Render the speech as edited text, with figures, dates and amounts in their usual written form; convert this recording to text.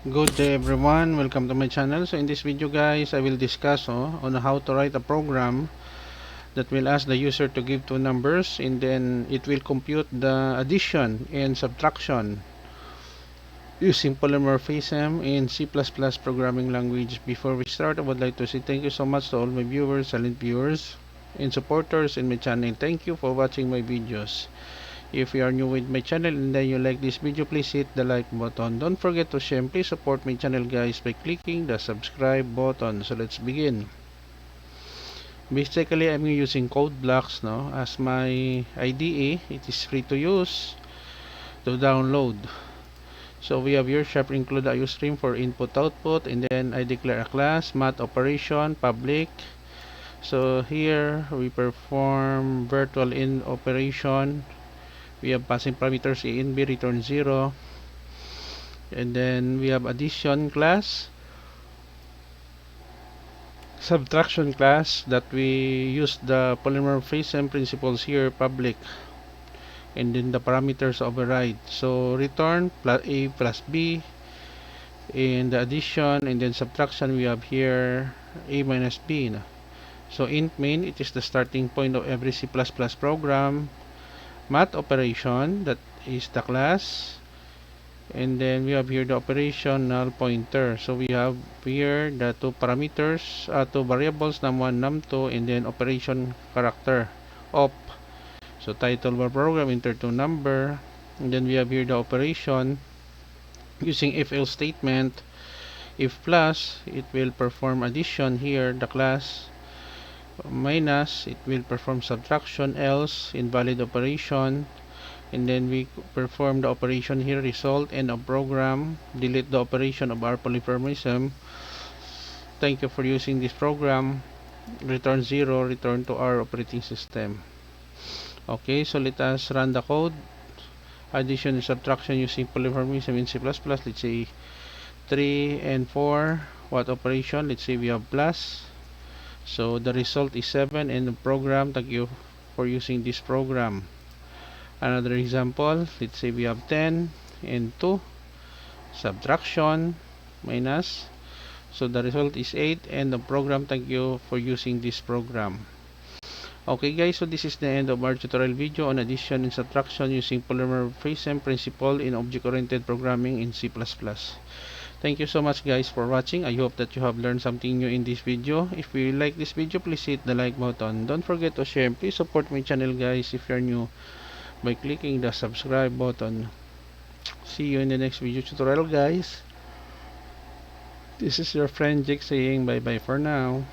Good day everyone, welcome to my channel. So in this video guys, I will discuss on how to write a program that will ask the user to give two numbers and then it will compute the addition and subtraction using polymorphism in C++ programming language. Before we start, I would like to say thank you so much to all my viewers, silent viewers, and supporters in my channel. Thank you for watching my videos. If you are new with my channel and then you like this video, please hit the like button. Don't forget to share and please support my channel guys by clicking the subscribe button. So let's begin. Basically, I'm using code blocks as my IDE. It is free to use, to download. So we have here shop include a stream for input output, and then I declare a class math operation public. So here we perform virtual in operation. We have passing parameters a and b, return 0, and then we have addition class, subtraction class that we use the polymorphism principles here public, and then the parameters override. So return plus a plus b in the addition, and then subtraction we have here a minus b. So int main, it is the starting point of every C++ program. Math operation, that is the class, and then we have here the operation null pointer. So we have here the two parameters, two variables num1 num2, and then operation character op. So title of our program, enter two number, and then we have here the operation using if else statement. If plus, it will perform addition here, the class. Minus, it will perform subtraction, else invalid operation. And then we perform the operation here, result and a program, delete the operation of our polymorphism. Thank you for using this program. Return 0, return to our operating system. Okay, so let us run the code. Addition and subtraction using polymorphism in C++. Let's say 3 and 4. What operation? Let's say we have plus. So the result is 7 and the program. Thank you for using this program. Another example, let's say we have 10 and 2, subtraction, minus, so the result is 8 and the program. Thank you for using this program. Okay guys, so this is the end of our tutorial video on addition and subtraction using polymorphism principle in object-oriented programming in C++. Thank you so much guys for watching. I hope that you have learned something new in this video. If you like this video, please hit the like button. Don't forget to share and please support my channel guys if you're new by clicking the subscribe button. See you in the next video tutorial guys. This is your friend Jake saying bye bye for now.